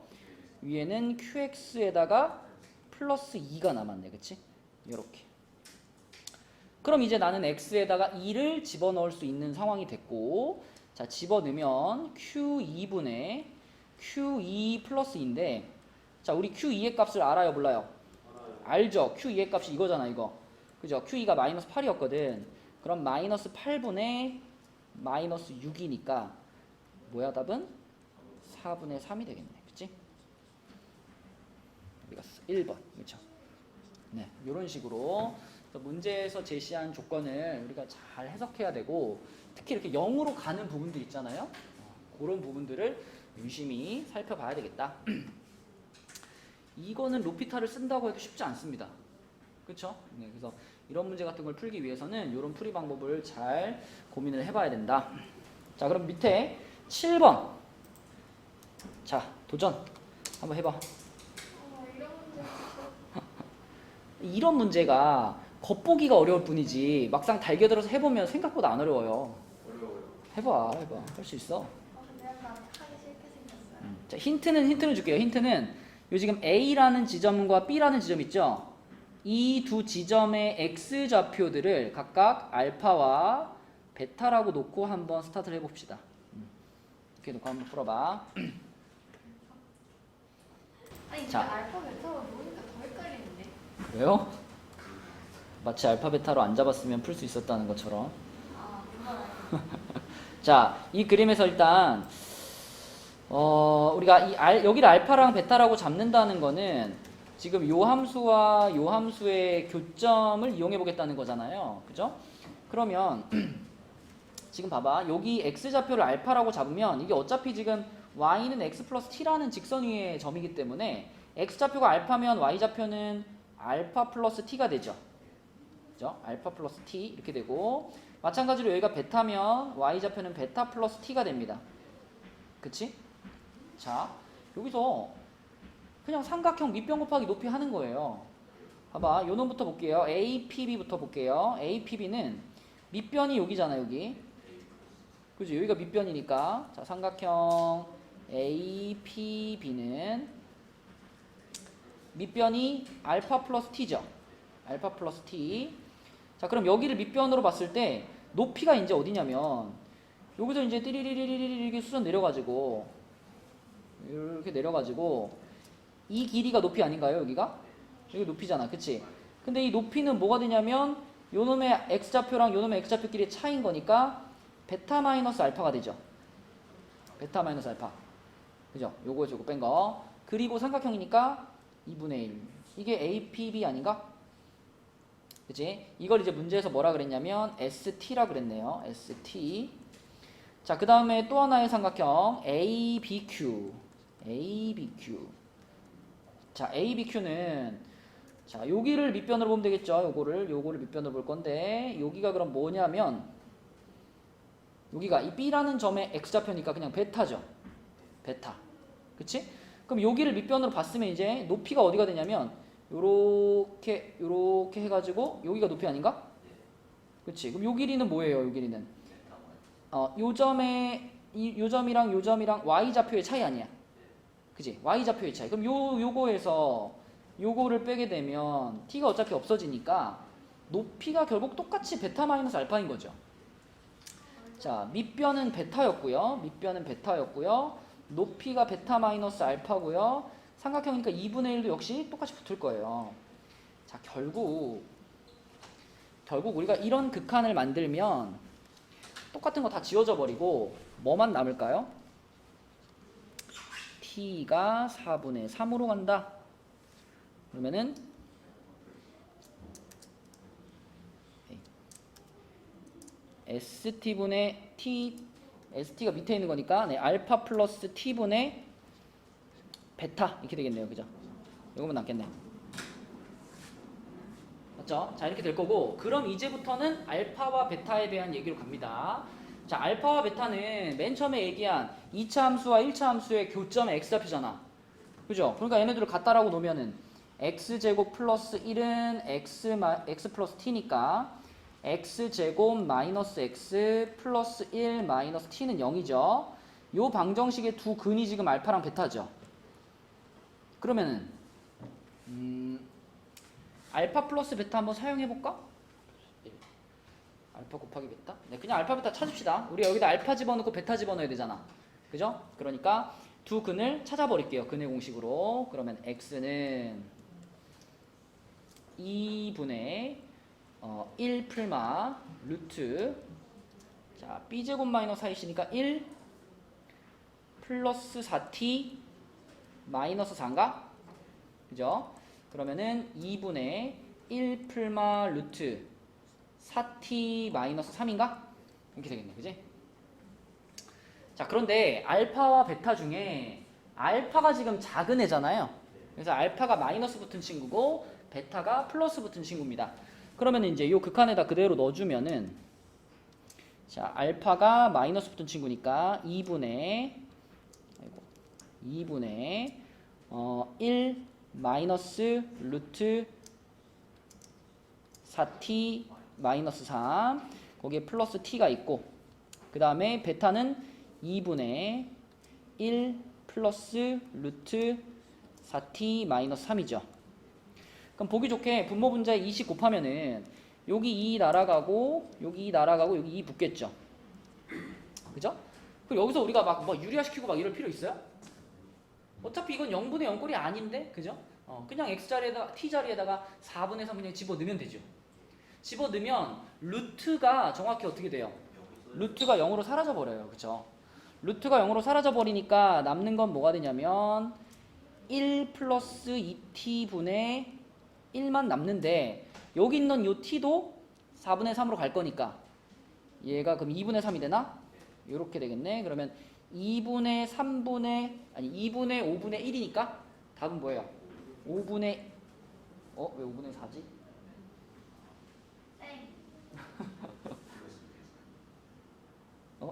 위에는 qx에다가 플러스 2가 남았네. 그치? 이렇게. 그럼 이제 나는 x에다가 2를 집어넣을 수 있는 상황이 됐고, 자, 집어넣으면 q2분의 q2 플러스 2인데, 자, 우리 q2의 값을 알아요, 몰라요? 알죠? q2의 값이 이거잖아, 이거. 그죠? q2가 마이너스 8이었거든. 그럼 마이너스 8분의 마이너스 6이니까 뭐야, 답은? 4분의 3이 되겠네. 그치? 어디 갔어? 1번. 그렇죠? 네, 이런 식으로 문제에서 제시한 조건을 우리가 잘 해석해야 되고, 특히 이렇게 0으로 가는 부분들 있잖아요. 그런 부분들을 유심히 살펴봐야 되겠다. 이거는 로피탈을 쓴다고 해도 쉽지 않습니다. 그렇죠? 네, 그래서 이런 문제 같은 걸 풀기 위해서는 이런 풀이 방법을 잘 고민을 해봐야 된다. 자, 그럼 밑에 7번. 자, 도전 한번 해봐. 이런 문제 이런 문제가 겉보기가 어려울 뿐이지 막상 달겨들어서 해보면 생각보다 안 어려워요. 어려워요. 해봐. 할 수 있어. 근데 약간 하기 싫게 생겼어요. 자, 힌트는 줄게요. 힌트는 요 지금 A라는 지점과 B라는 지점 있죠? 이 두 지점의 X좌표들을 각각 알파와 베타라고 놓고 한번 스타트를 해봅시다. 이렇게 놓고 한번 풀어봐. 아니 근데 자. 알파 베타로 모으니까 더 헷갈리는데. 그래요? 마치 알파 베타로 안 잡았으면 풀 수 있었다는 것처럼. 그건 아니에요. 자, 이 그림에서 일단 우리가 여기를 알파랑 베타라고 잡는다는 거는 지금 요 함수와 요 함수의 교점을 이용해 보겠다는 거잖아요. 그죠? 그러면 지금 봐봐. 여기 x좌표를 알파라고 잡으면 이게 어차피 지금 y는 x 플러스 t라는 직선 위의 점이기 때문에 x좌표가 알파면 y좌표는 알파 플러스 t가 되죠. 그죠? 알파 플러스 t 이렇게 되고, 마찬가지로 여기가 베타면 y좌표는 베타 플러스 t가 됩니다. 그치? 자, 여기서 그냥 삼각형 밑변 곱하기 높이 하는 거예요. 봐봐, 요 놈부터 볼게요. APB부터 볼게요. APB는 밑변이 여기잖아, 여기. 그죠? 여기가 밑변이니까. 자, 삼각형 APB는 밑변이 알파 플러스 t죠. 알파 플러스 t. 자, 그럼 여기를 밑변으로 봤을 때 높이가 이제 어디냐면 여기서 이제 띠리리리리리 이렇게 수선 내려가지고 이렇게 내려가지고 이 길이가 높이 아닌가요? 여기가? 여기 높이잖아. 그치? 근데 이 높이는 뭐가 되냐면 요놈의 x좌표랑 요놈의 x좌표 끼리의 차이인 거니까 베타 마이너스 알파가 되죠. 베타 마이너스 알파. 그죠? 요거에서 요거 뺀 거. 그리고 삼각형이니까 2분의 1. 이게 APB 아닌가? 그치? 이걸 이제 문제에서 뭐라 그랬냐면 ST라 그랬네요. ST. 자, 그 다음에 또 하나의 삼각형 ABQ. ABQ. 자, ABQ는 자, 여기를 밑변으로 보면 되겠죠. 요거를 밑변으로 볼 건데, 여기가 그럼 뭐냐면 여기가 이 B라는 점의 X좌표니까 그냥 베타죠. 베타. 그치? 그럼 여기를 밑변으로 봤으면 이제 높이가 어디가 되냐면 요렇게 해가지고 여기가 높이 아닌가? 그치? 그럼 요 길이는 뭐예요? 요 길이는 요 점이랑 요 점이랑 Y좌표의 차이 아니야. 그치? Y좌표의 차이. 그럼 요거에서 요거를 빼게 되면 T가 어차피 없어지니까 높이가 결국 똑같이 베타 마이너스 알파인 거죠. 자, 밑변은 베타였고요. 높이가 베타 마이너스 알파고요. 삼각형이니까 2분의 1도 역시 똑같이 붙을 거예요. 자, 결국 우리가 이런 극한을 만들면 똑같은 거 다 지워져 버리고 뭐만 남을까요? t가 4분의 3으로 간다. 그러면은 st분의 t, st가 밑에 있는 거니까 네, 알파 플러스 t분의 베타 이렇게 되겠네요. 그죠? 이거만 남겠네. 맞죠? 자, 이렇게 될 거고, 그럼 이제부터는 알파와 베타에 대한 얘기로 갑니다. 자, 알파와 베타는 맨 처음에 얘기한 2차 함수와 1차 함수의 교점의 x좌표잖아. 그죠? 그러니까 얘네들을 갖다라고 놓으면은 x제곱 플러스 1은 x 플러스 t니까 x제곱 마이너스 x 플러스 1 마이너스 t는 0이죠. 요 방정식의 두 근이 지금 알파랑 베타죠. 그러면은 알파 플러스 베타 한번 사용해볼까? 알파 곱하기 베타? 네, 그냥 알파 베타 찾읍시다. 우리 여기다 알파 집어넣고 베타 집어넣어야 되잖아. 그죠? 그러니까 두 근을 찾아버릴게요. 근의 공식으로. 그러면 x는 2분의 1 풀마 루트, 자, b제곱 마이너스 4이니까 1 플러스 4t 마이너스 4인가? 그죠? 그러면은 2분의 1 풀마 루트 4t 마이너스 3인가? 이렇게 되겠네. 그지? 자, 그런데 알파와 베타 중에 알파가 지금 작은 애잖아요. 그래서 알파가 마이너스 붙은 친구고 베타가 플러스 붙은 친구입니다. 그러면 이제 이 극한에다 그대로 넣어주면은 자 알파가 마이너스 붙은 친구니까 2분의 1 마이너스 루트 4t 마이너스 3 거기에 플러스 t가 있고 그 다음에 베타는 2분의 1 플러스 루트 4t 마이너스 3이죠. 그럼 보기 좋게 분모 분자에 20 곱하면은 여기 2 날아가고 여기 2 날아가고 여기 2 붙겠죠. 그죠? 그럼 여기서 우리가 막 뭐 유리화시키고 막 이럴 필요 있어요? 어차피 이건 0분의 0 꼴이 아닌데 그죠? 그냥 x자리에다가 t자리에다가 4분의 3 그냥 집어넣으면 되죠. 집어넣으면 루트가 정확히 어떻게 돼요? 루트가 0으로 사라져 버려요. 그죠? 루트가 0으로 사라져 버리니까 남는 건 뭐가 되냐면 1 플러스 2t분의 1만 남는데 여기 있는 요 t도 4분의 3으로 갈 거니까 얘가 그럼 2분의 3이 되나? 이렇게 되겠네. 그러면 2분의 5분의 1이니까 답은 뭐예요? 5분의 왜 5분의 4지? 땡.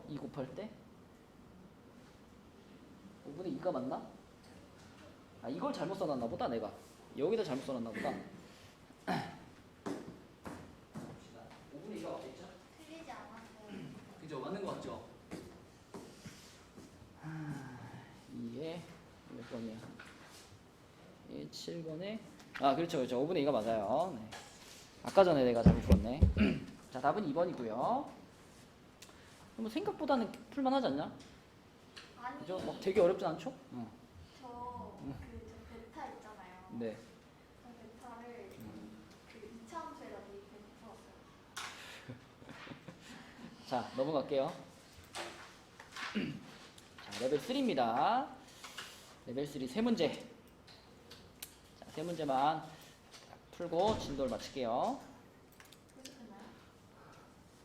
2 곱할 때? 5분의 2가 맞나? 이걸 잘못 써놨나 보다 내가. 여기다 잘못 써놨나 보다. 5분의 2가 맞겠죠? 틀리지 않았어요. 그죠? 맞는 거 같죠? 이게 몇 번이야? 7번에 그렇죠. 5분의 2가 맞아요. 네. 아까 전에 내가 잘못 풀었네. 자, 답은 2번이고요. 뭐 생각보다는 풀만하지 않냐? 아니. 그죠? 막 되게 어렵진 않죠? 저 베타 있잖아요. 네. 저 베타를 그 2차 함수에다 대입해서 풀었어요. 자, 넘어갈게요. 자, 레벨 3입니다. 레벨 3 세 문제. 자, 세 문제만 풀고 진도를 마칠게요. 그러셨나요?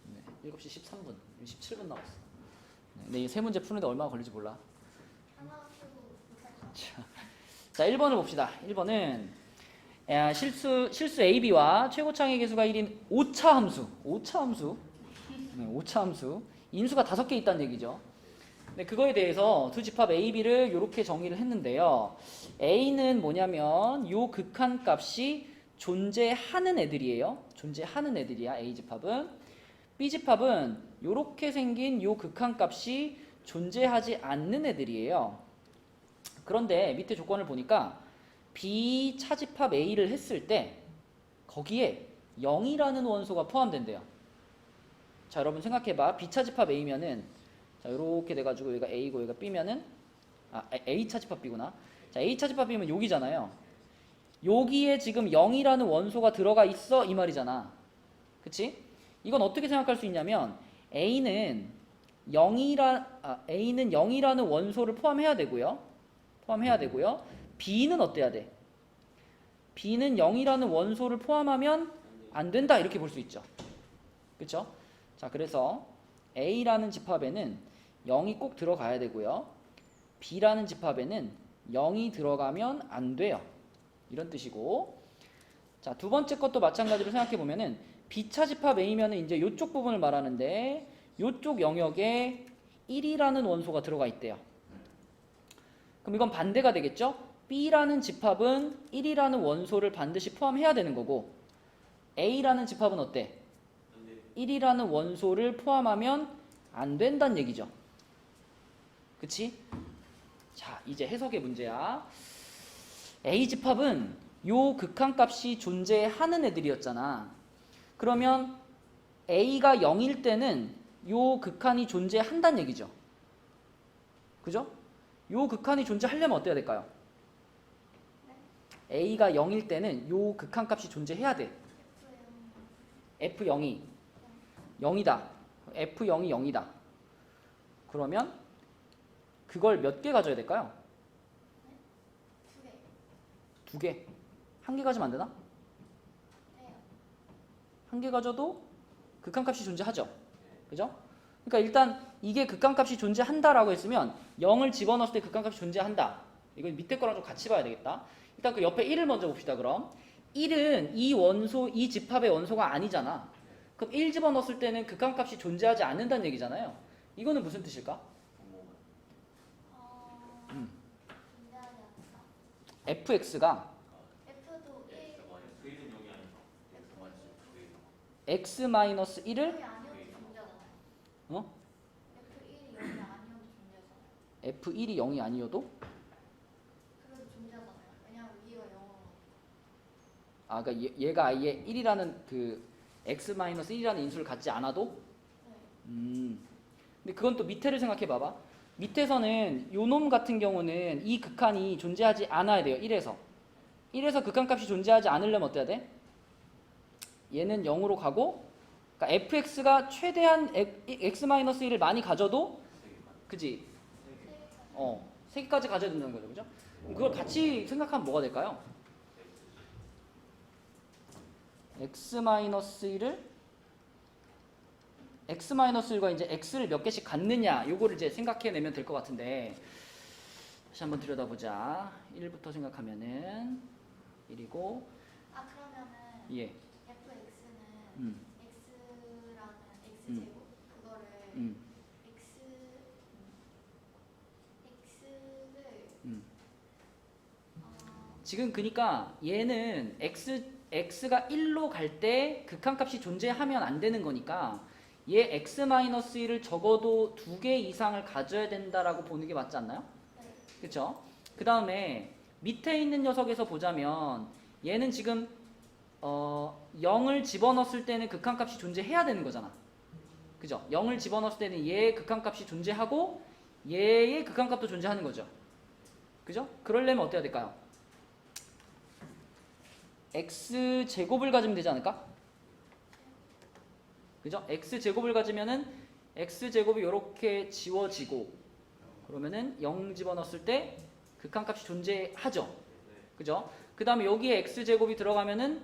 네, 7시 13분, 17분 남았어. 네, 이 세 문제 푸는데 얼마나 걸릴지 몰라. 하나 쓰고 못할 것 같아요. 자, 1번을 봅시다. 1번은 실수 AB와 최고창의 개수가 1인 오차 함수. 네, 오차 함수. 인수가 5개 있다는 얘기죠. 네, 그거에 대해서 두 집합 A, B를 이렇게 정의를 했는데요. A는 뭐냐면 요 극한 값이 존재하는 애들이에요. 존재하는 애들이야, A 집합은. B 집합은 요렇게 생긴 요 극한 값이 존재하지 않는 애들이에요. 그런데 밑에 조건을 보니까 B 차집합 A를 했을 때 거기에 0이라는 원소가 포함된대요. 자, 여러분 생각해봐. B 차집합 A면은 자, 이렇게 돼가지고 여기가 A고 여기가 B면은 A 차집합 B구나. 자, A 차집합 B면 여기잖아요. 여기에 지금 0이라는 원소가 들어가 있어 이 말이잖아. 그치? 이건 어떻게 생각할 수 있냐면 A는 0이라는 원소를 포함해야 되고요. B는 어때야 돼? B는 0이라는 원소를 포함하면 안 된다 이렇게 볼 수 있죠. 그쵸? 자, 그래서 A라는 집합에는 0이 꼭 들어가야 되고요. B라는 집합에는 0이 들어가면 안 돼요. 이런 뜻이고. 자, 두 번째 것도 마찬가지로 생각해 보면은 B차 집합 A면은 이제 이쪽 부분을 말하는데 이쪽 영역에 1이라는 원소가 들어가 있대요. 그럼 이건 반대가 되겠죠? B라는 집합은 1이라는 원소를 반드시 포함해야 되는 거고 A라는 집합은 어때? 1이라는 원소를 포함하면 안 된다는 얘기죠. 그치? 자, 이제 해석의 문제야. A 집합은 요 극한값이 존재하는 애들이었잖아. 그러면 A가 0일 때는 요 극한이 존재한다는 얘기죠. 그죠? 요 극한이 존재하려면 어때야 될까요? A가 0일 때는 요 극한값이 존재해야 돼. F0이 0이다. F0이 0이다. 그러면 그걸 몇 개 가져야 될까요? 2개. 2개. 1개 가지면 안 되나? 네. 1개 가져도 극한값이 존재하죠. 그죠? 그러니까 일단 이게 극한값이 존재한다라고 했으면 0을 집어넣었을 때 극한값이 존재한다. 이건 밑에 거랑 좀 같이 봐야 되겠다. 일단 그 옆에 1을 먼저 봅시다. 그럼 1은 이 집합의 원소가 아니잖아. 그럼 1 집어넣었을 때는 극한값이 존재하지 않는다는 얘기잖아요. 이거는 무슨 뜻일까? 존재하지 않는다. fx가 F도 1 x-1을 여기 아니어도 존재하잖아요. 어? F1이 여기 아니어도 존재하잖아요. f1이 0이 아니어도 그래도 존재하잖아요. 왜냐면 위가 0으로. 아 그러니까 얘가 아예 1이라는 그 x-1이라는 인수를 갖지 않아도 네. 근데 그건 또 밑에를 생각해 봐봐. 밑에서는 요 놈 같은 경우는 이 극한이 존재하지 않아야 돼요. 1에서 극한값이 존재하지 않으려면 어때야 돼? 얘는 0으로 가고 그러니까 fx가 최대한 x-1을 많이 가져도 그지? 3개까지 가져야 된다는 거죠. 그죠? 그럼 그걸 같이 생각하면 뭐가 될까요? x-1과 이제 x를 몇 개씩 갖느냐 요거를 이제 생각해내면 될 것 같은데 다시 한번 들여다보자. 1부터 생각하면은 1이고 아 그러면은 예. fx는 x라는 음. x제곱 그거를 x를 지금 그러니까 얘는 x가 1로 갈 때 극한값이 존재하면 안 되는 거니까 얘 x-1을 적어도 2개 이상을 가져야 된다라고 보는 게 맞지 않나요? 네. 그렇죠? 그 다음에 밑에 있는 녀석에서 보자면 얘는 지금 0을 집어넣었을 때는 극한값이 존재해야 되는 거잖아. 그죠? 0을 집어넣었을 때는 얘의 극한값이 존재하고 얘의 극한값도 존재하는 거죠. 그죠? 그러려면 어때야 될까요? x제곱을 가지면 되지 않을까? 그죠? x제곱을 가지면은 x제곱이 이렇게 지워지고 그러면은 0 집어넣었을 때 극한값이 존재하죠. 그죠? 그 다음에 여기에 x제곱이 들어가면은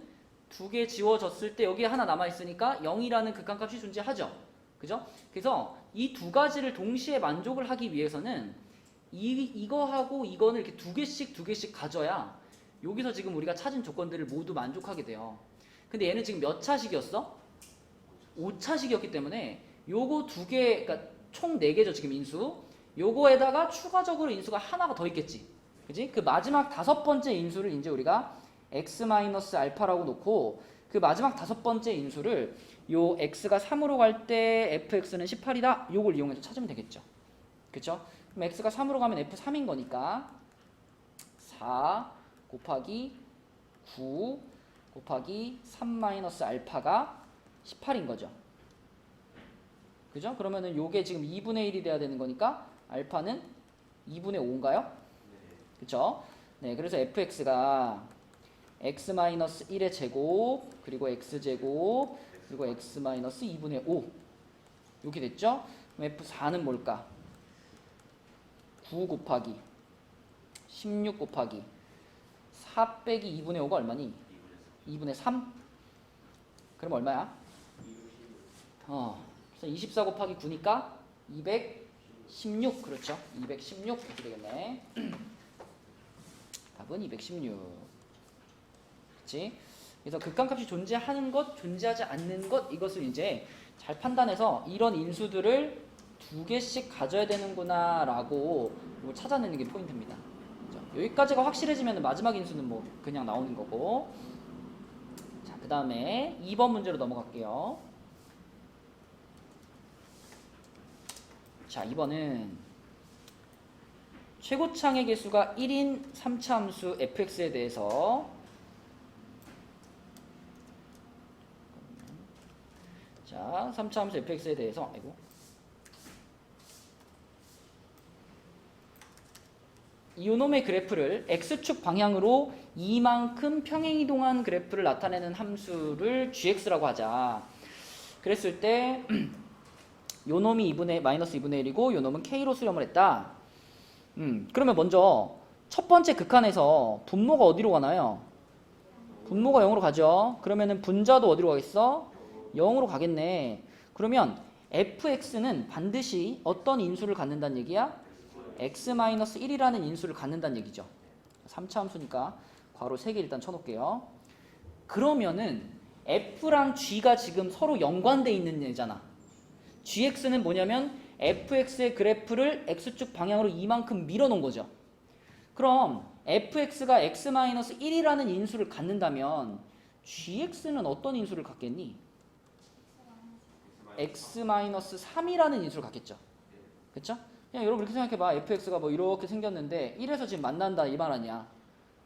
2개 지워졌을 때 여기에 하나 남아있으니까 0이라는 극한값이 존재하죠. 그죠? 그래서 이 두 가지를 동시에 만족을 하기 위해서는 이거하고 이거는 이렇게 두 개씩 가져야 여기서 지금 우리가 찾은 조건들을 모두 만족하게 돼요. 근데 얘는 지금 몇 차식이었어? 5차식이었기 때문에 요거 두 개, 그러니까 총 4개죠 지금 인수. 요거에다가 추가적으로 인수가 하나가 더 있겠지. 그지? 그 마지막 5번째 인수를 이제 우리가 x-알파라고 놓고 그 마지막 5번째 인수를 요 x가 3으로 갈 때 fx는 18이다. 요걸 이용해서 찾으면 되겠죠. 그쵸? 그럼 x가 3으로 가면 f3인 거니까 4 곱하기 9 곱하기 3-알파가 18인 거죠. 그죠? 그러면은 요게 지금 2분의 1이 돼야 되는 거니까 알파는 2분의 5인가요? 그쵸? 네, 그래서 fx가 x-1의 제곱 그리고 x제곱 그리고 x-2분의 5 이렇게 됐죠? 그럼 f4는 뭘까? 9 곱하기 16 곱하기 4 빼기 2분의 5가 얼마니? 2분의 3? 그럼 얼마야? 그래서 24 곱하기 9니까 216 그렇죠? 216 이렇게 되겠네. 답은 216. 그렇지? 그래서 극한값이 존재하는 것, 존재하지 않는 것 이것을 이제 잘 판단해서 이런 인수들을 2개씩 가져야 되는구나라고 찾아내는 게 포인트입니다. 그렇죠? 여기까지가 확실해지면 마지막 인수는 뭐 그냥 나오는 거고. 자, 그 다음에 2번 문제로 넘어갈게요. 자, 2번은 최고창의 개수가 1인 3차 함수 fx에 대해서 자, 3차 함수 fx에 대해서 이놈의 그래프를 x축 방향으로 이만큼 평행이동한 그래프를 나타내는 함수를 gx라고 하자. 그랬을 때 요놈이 마이너스 2분의 1이고 요놈은 k로 수렴을 했다. 그러면 먼저 첫 번째 극한에서 분모가 어디로 가나요? 분모가 0으로 가죠. 그러면은 분자도 어디로 가겠어? 0으로 가겠네. 그러면 fx는 반드시 어떤 인수를 갖는다는 얘기야? x-1이라는 인수를 갖는다는 얘기죠. 3차 함수니까. 괄호 3개 일단 쳐놓을게요. 그러면은 f랑 g가 지금 서로 연관돼 있는 얘잖아. gx는 뭐냐면 fx의 그래프를 x축 방향으로 이만큼 밀어놓은 거죠. 그럼 fx가 x-1이라는 인수를 갖는다면 gx는 어떤 인수를 갖겠니? x-3이라는 인수를 갖겠죠. 그쵸? 그냥 여러분 이렇게 생각해봐. fx가 뭐 이렇게 생겼는데 1에서 지금 만난다 이 말 아니야.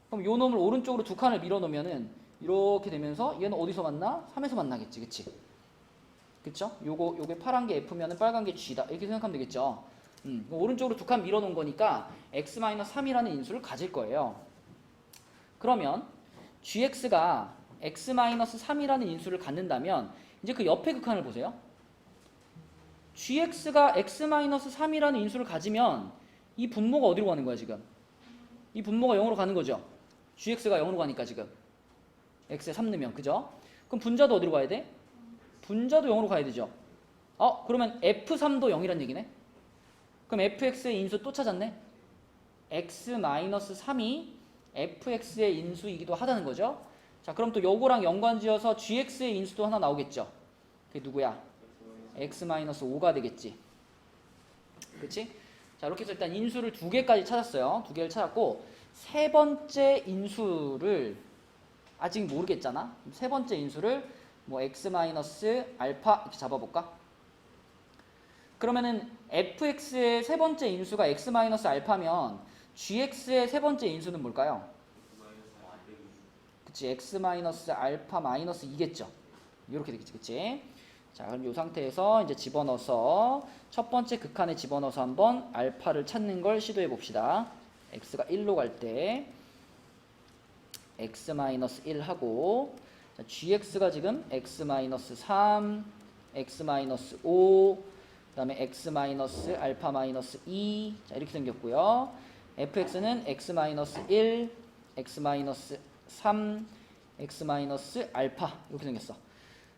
그럼 요 놈을 오른쪽으로 두 칸을 밀어놓으면은 이렇게 되면서 얘는 어디서 만나? 3에서 만나겠지. 그치? 그쵸? 요게 파란 게 f면은 빨간 게 g다. 이렇게 생각하면 되겠죠. 오른쪽으로 두 칸 밀어놓은 거니까 x-3이라는 인수를 가질 거예요. 그러면 gx가 x-3이라는 인수를 갖는다면 이제 그 옆에 극한을 보세요. gx가 x-3이라는 인수를 가지면 이 분모가 어디로 가는 거야 지금? 이 분모가 0으로 가는 거죠. gx가 0으로 가니까 지금 x에 3 넣으면 그죠? 그럼 분자도 어디로 가야 돼? 분자도 0으로 가야 되죠. 그러면 f3도 0이란 얘기네. 그럼 fx의 인수 또 찾았네. x-3이 fx의 인수이기도 하다는 거죠. 자, 그럼 또 요거랑 연관지어서 gx의 인수도 하나 나오겠죠. 그게 누구야? x-5가 되겠지. 그치? 자, 이렇게 해서 일단 인수를 2개까지 찾았어요. 2개를 찾았고 세 번째 인수를 아직 모르겠잖아. 세 번째 인수를 뭐 x-알파 이렇게 잡아볼까? 그러면은 fx의 세 번째 인수가 x-알파면 gx의 세 번째 인수는 뭘까요? 그치, x-알파 마이너스 2겠죠. 이렇게 되겠지, 그치? 자, 그럼 이 상태에서 이제 집어넣어서 첫 번째 극한에 집어넣어서 한번 알파를 찾는 걸 시도해 봅시다. x가 1로 갈 때 x-1 하고, 자, gx가 지금 x-3, x-5, 그 다음에 x-알파 마이너스 2, 자, 이렇게 생겼고요. fx는 x-1, x-3, x-알파 이렇게 생겼어.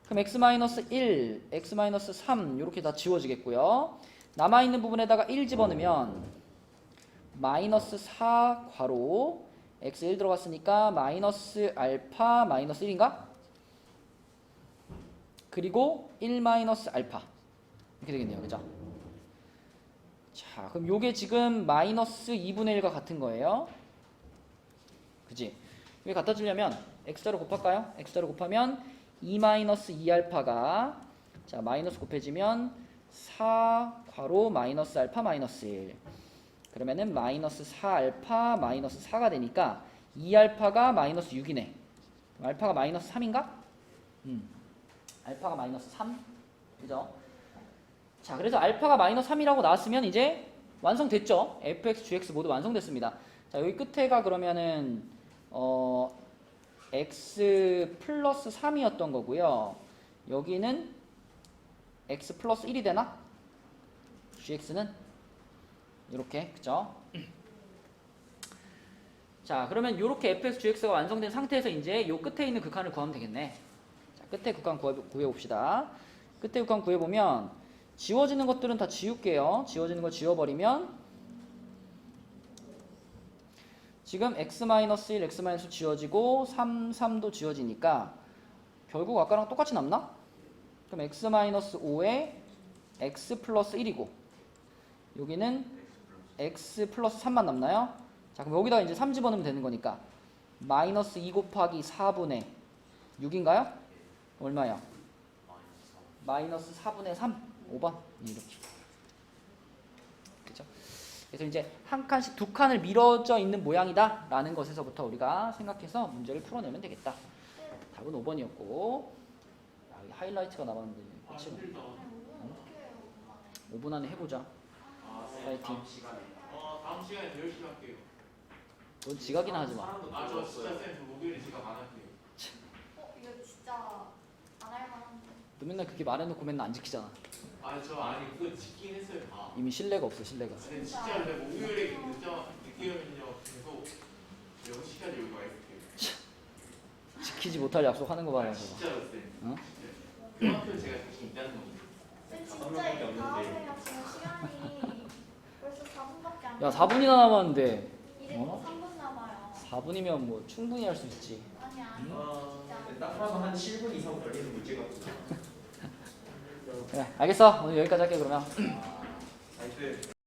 그럼 x-1, x-3 이렇게 다 지워지겠고요. 남아있는 부분에다가 1 집어넣으면 마이너스 4 괄호 x 1 들어갔으니까 마이너스 알파 마이너스 1인가? 그리고 1 마이너스 알파 이렇게 되겠네요. 그죠? 자, 그럼 요게 지금 마이너스 2분의 1과 같은 거예요. 그지? 이게 갖다 주려면 x자로 곱할까요? x자로 곱하면 2 마이너스 2알파가 자 마이너스 곱해지면 4 괄호 마이너스 알파 마이너스 1 그러면은 마이너스 4알파 마이너스 4가 되니까 2알파가 마이너스 6이네. 알파가 마이너스 3인가? 알파가 마이너스 3 그죠? 자, 그래서 알파가 마이너스 3이라고 나왔으면 이제 완성됐죠? fx, gx 모두 완성됐습니다. 자, 여기 끝에가 그러면은 x 플러스 3이었던 거고요. 여기는 x 플러스 1이 되나? gx는 이렇게, 그죠? 자, 그러면 이렇게 fx, gx가 완성된 상태에서 이제 요 끝에 있는 극한을 구하면 되겠네. 자, 끝에 극한 구해봅시다. 끝에 극한 구해보면 지워지는 것들은 다 지울게요. 지워지는 거 지워버리면 지금 x-1, x-2 지워지고 3, 3도 지워지니까 결국 아까랑 똑같이 남나? 그럼 x-5에 x 플러스 1이고 여기는 x 플러스 3만 남나요? 자, 그럼 여기다가 이제 3 집어넣으면 되는 거니까 마이너스 2 곱하기 4분의 6인가요? 얼마야? 마이너스 4분의 3 5번 이렇게. 그죠? 그래서 이제 한 칸씩 두 칸을 밀어져 있는 모양이다 라는 것에서부터 우리가 생각해서 문제를 풀어내면 되겠다. 답은 5번이었고 여기 하이라이트가 남았는데 끝이네. 5분 안에 해보자. 파이팅. 다음 시간에 더 열심히 할게요. 넌 지각이나 하지 마. 저 진짜 쌤, 저 목요일에 지각 안 할게요. 이거 진짜 안 할 만한데. 너 맨날 그렇게 말해놓고 맨날 안 지키잖아. 아니 그거 지키긴 했어요 다. 이미 신뢰가 없어, 신뢰가. 근데 진짜 근데 목요일에 늦게 오면요 계속 6시까지 여기 와 있을게요. 지키지 못할 약속하는 거 봐요. 저거. 진짜로 쌤. 어? 그만큼 제가 자신 있다는 겁니다. 쌤 진짜 이거 다 하세요. 지금 시간이 벌써 4분밖에 안 야, 4분이나 남았는데 이제 어? 3분 남아요. 4분이면 뭐 충분히 할 수 있지. 아니 아니 진짜. 딱 봐도 한 7분 이상 걸리는 문제 같구나. 그래, 알겠어. 오늘 여기까지 할게 그러면. 나이스.